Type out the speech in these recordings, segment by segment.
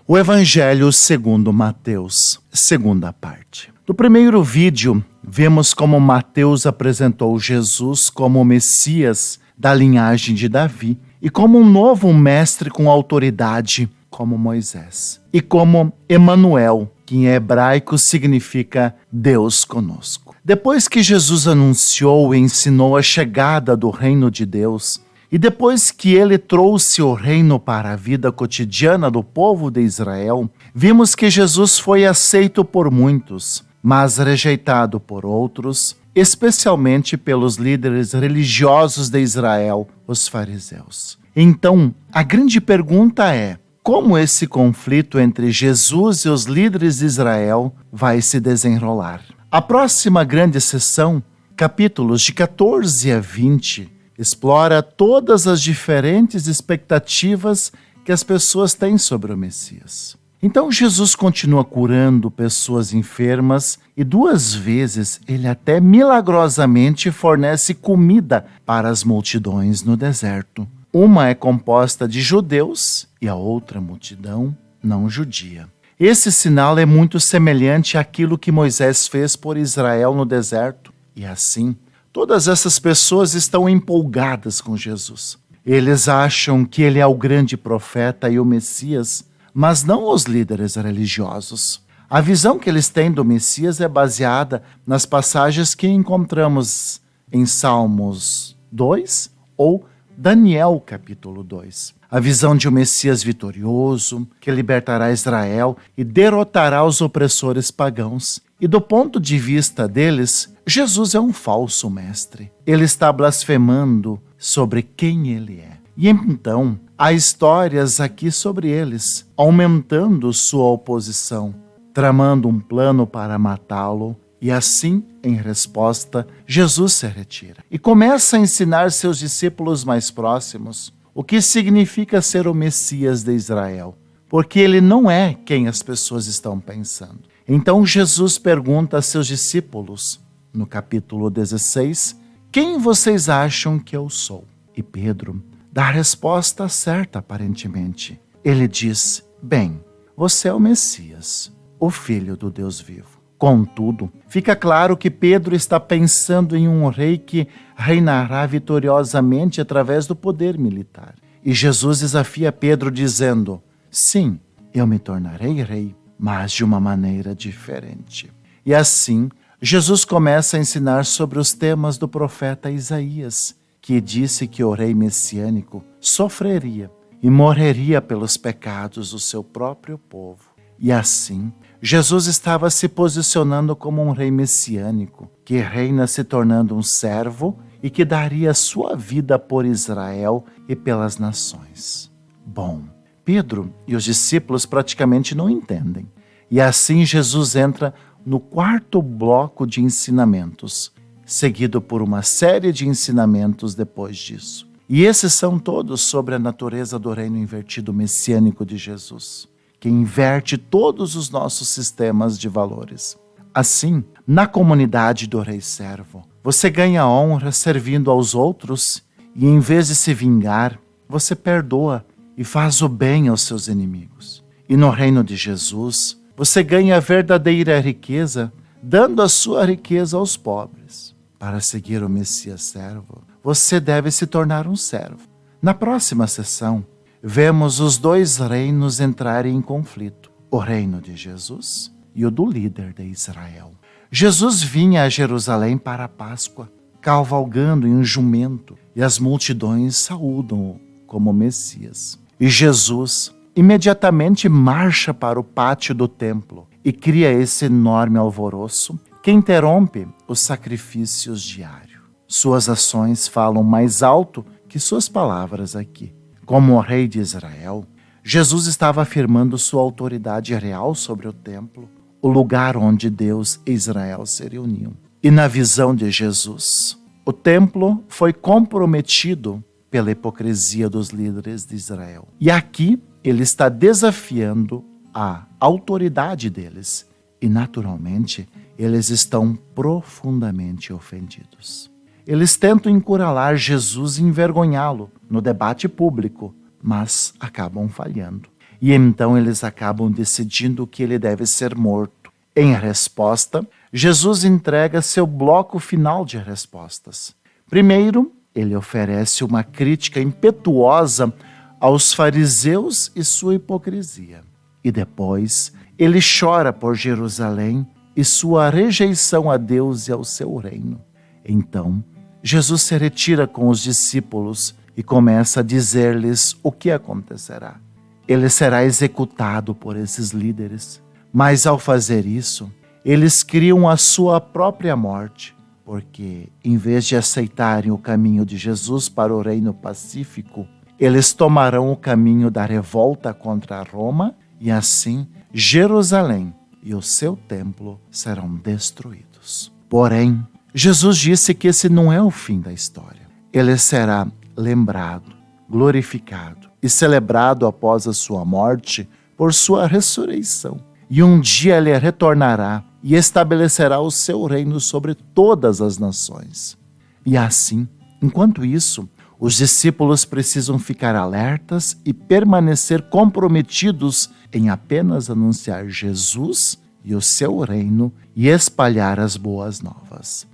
O Evangelho segundo Mateus, segunda parte. No primeiro vídeo, vemos como Mateus apresentou Jesus como o Messias da linhagem de Davi e como um novo mestre com autoridade como Moisés. E como Emanuel, que em hebraico significa Deus conosco. Depois que Jesus anunciou e ensinou a chegada do reino de Deus, e depois que ele trouxe o reino para a vida cotidiana do povo de Israel, vimos que Jesus foi aceito por muitos, mas rejeitado por outros, especialmente pelos líderes religiosos de Israel, os fariseus. Então, a grande pergunta é: como esse conflito entre Jesus e os líderes de Israel vai se desenrolar? A próxima grande sessão, capítulos de 14 a 20, explora todas as diferentes expectativas que as pessoas têm sobre o Messias. Então Jesus continua curando pessoas enfermas e 2 vezes ele até milagrosamente fornece comida para as multidões no deserto. Uma é composta de judeus e a outra multidão não judia. Esse sinal é muito semelhante àquilo que Moisés fez por Israel no deserto. E assim, todas essas pessoas estão empolgadas com Jesus. Eles acham que ele é o grande profeta e o Messias, mas não os líderes religiosos. A visão que eles têm do Messias é baseada nas passagens que encontramos em Salmos 2 ou Daniel capítulo 2. A visão de um Messias vitorioso, que libertará Israel e derrotará os opressores pagãos. E do ponto de vista deles, Jesus é um falso mestre. Ele está blasfemando sobre quem ele é. E então, há histórias aqui sobre eles, aumentando sua oposição, tramando um plano para matá-lo. E assim, em resposta, Jesus se retira e começa a ensinar seus discípulos mais próximos o que significa ser o Messias de Israel, porque ele não é quem as pessoas estão pensando. Então Jesus pergunta a seus discípulos, no capítulo 16, quem vocês acham que eu sou? E Pedro dá a resposta certa, aparentemente. Ele diz, bem, você é o Messias, o Filho do Deus vivo. Contudo, fica claro que Pedro está pensando em um rei que reinará vitoriosamente através do poder militar. E Jesus desafia Pedro dizendo, sim, eu me tornarei rei, mas de uma maneira diferente. E assim, Jesus começa a ensinar sobre os temas do profeta Isaías, que disse que o rei messiânico sofreria e morreria pelos pecados do seu próprio povo. E assim, Jesus estava se posicionando como um rei messiânico, que reina se tornando um servo e que daria sua vida por Israel e pelas nações. Bom, Pedro e os discípulos praticamente não entendem. E assim Jesus entra no 4º bloco de ensinamentos, seguido por uma série de ensinamentos depois disso. E esses são todos sobre a natureza do reino invertido messiânico de Jesus, que inverte todos os nossos sistemas de valores. Assim, na comunidade do Rei Servo, você ganha honra servindo aos outros e, em vez de se vingar, você perdoa e faz o bem aos seus inimigos. E no reino de Jesus, você ganha a verdadeira riqueza, dando a sua riqueza aos pobres. Para seguir o Messias servo, você deve se tornar um servo. Na próxima sessão, vemos os 2 reinos entrarem em conflito, o reino de Jesus e o do líder de Israel. Jesus vinha a Jerusalém para a Páscoa, cavalgando em um jumento, e as multidões saúdam-o como Messias. E Jesus imediatamente marcha para o pátio do templo e cria esse enorme alvoroço que interrompe os sacrifícios diários. Suas ações falam mais alto que suas palavras aqui. Como o rei de Israel, Jesus estava afirmando sua autoridade real sobre o templo, o lugar onde Deus e Israel se reuniam. E na visão de Jesus, o templo foi comprometido pela hipocrisia dos líderes de Israel. E aqui ele está desafiando a autoridade deles. E naturalmente, eles estão profundamente ofendidos. Eles tentam encurralar Jesus e envergonhá-lo no debate público, mas acabam falhando. E então eles acabam decidindo que ele deve ser morto. Em resposta, Jesus entrega seu bloco final de respostas. Primeiro, ele oferece uma crítica impetuosa aos fariseus e sua hipocrisia. E depois, ele chora por Jerusalém e sua rejeição a Deus e ao seu reino. Então, Jesus se retira com os discípulos e começa a dizer-lhes o que acontecerá. Ele será executado por esses líderes, mas ao fazer isso, eles criam a sua própria morte, porque em vez de aceitarem o caminho de Jesus para o reino pacífico, eles tomarão o caminho da revolta contra Roma e assim Jerusalém e o seu templo serão destruídos. Porém, Jesus disse que esse não é o fim da história. Ele será lembrado, glorificado e celebrado após a sua morte por sua ressurreição. E um dia ele retornará e estabelecerá o seu reino sobre todas as nações. E assim, enquanto isso, os discípulos precisam ficar alertas e permanecer comprometidos em apenas anunciar Jesus e o seu reino e espalhar as boas novas.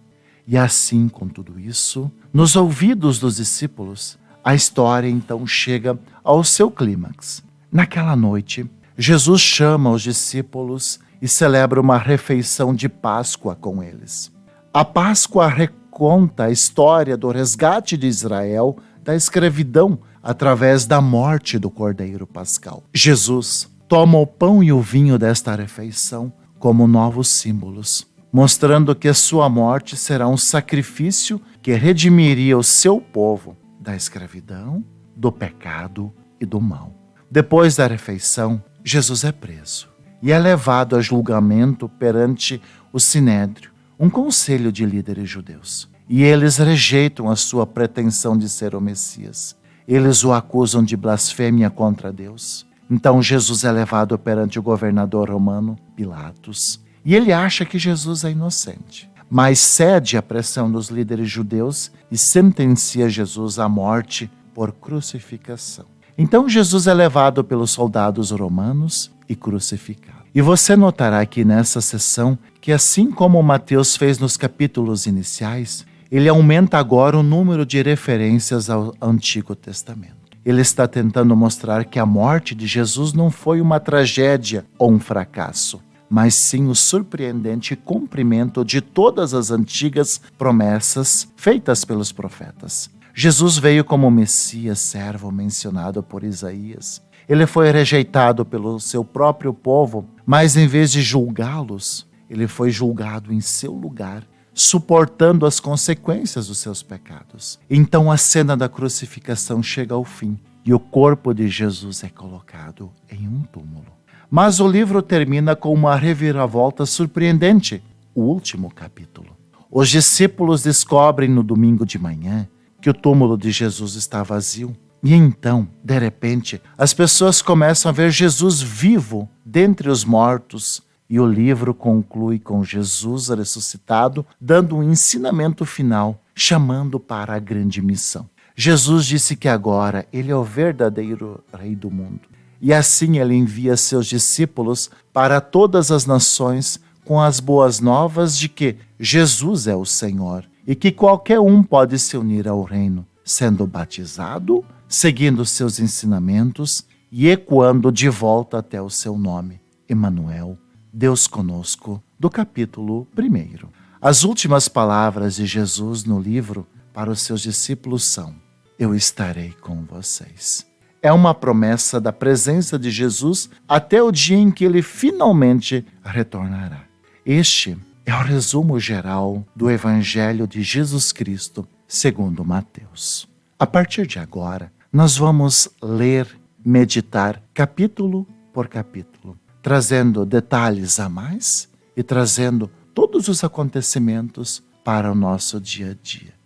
E assim, com tudo isso, nos ouvidos dos discípulos, a história então chega ao seu clímax. Naquela noite, Jesus chama os discípulos e celebra uma refeição de Páscoa com eles. A Páscoa reconta a história do resgate de Israel da escravidão através da morte do Cordeiro Pascal. Jesus toma o pão e o vinho desta refeição como novos símbolos, mostrando que a sua morte será um sacrifício que redimiria o seu povo da escravidão, do pecado e do mal. Depois da refeição, Jesus é preso e é levado a julgamento perante o Sinédrio, um conselho de líderes judeus. E eles rejeitam a sua pretensão de ser o Messias. Eles o acusam de blasfêmia contra Deus. Então Jesus é levado perante o governador romano, Pilatos, e ele acha que Jesus é inocente, mas cede à pressão dos líderes judeus e sentencia Jesus à morte por crucificação. Então Jesus é levado pelos soldados romanos e crucificado. E você notará aqui nessa sessão que, assim como Mateus fez nos capítulos iniciais, ele aumenta agora o número de referências ao Antigo Testamento. Ele está tentando mostrar que a morte de Jesus não foi uma tragédia ou um fracasso, mas sim o surpreendente cumprimento de todas as antigas promessas feitas pelos profetas. Jesus veio como Messias, servo mencionado por Isaías. Ele foi rejeitado pelo seu próprio povo, mas em vez de julgá-los, ele foi julgado em seu lugar, suportando as consequências dos seus pecados. Então a cena da crucificação chega ao fim e o corpo de Jesus é colocado em um túmulo. Mas o livro termina com uma reviravolta surpreendente, o último capítulo. Os discípulos descobrem no domingo de manhã que o túmulo de Jesus está vazio. E então, de repente, as pessoas começam a ver Jesus vivo dentre os mortos. E o livro conclui com Jesus ressuscitado, dando um ensinamento final, chamando para a grande missão. Jesus disse que agora ele é o verdadeiro rei do mundo. E assim ele envia seus discípulos para todas as nações com as boas novas de que Jesus é o Senhor e que qualquer um pode se unir ao reino, sendo batizado, seguindo seus ensinamentos e ecoando de volta até o seu nome, Emanuel, Deus conosco, do capítulo 1. As últimas palavras de Jesus no livro para os seus discípulos são: eu estarei com vocês. É uma promessa da presença de Jesus até o dia em que ele finalmente retornará. Este é o resumo geral do Evangelho de Jesus Cristo, segundo Mateus. A partir de agora, nós vamos ler, meditar capítulo por capítulo, trazendo detalhes a mais e trazendo todos os acontecimentos para o nosso dia a dia.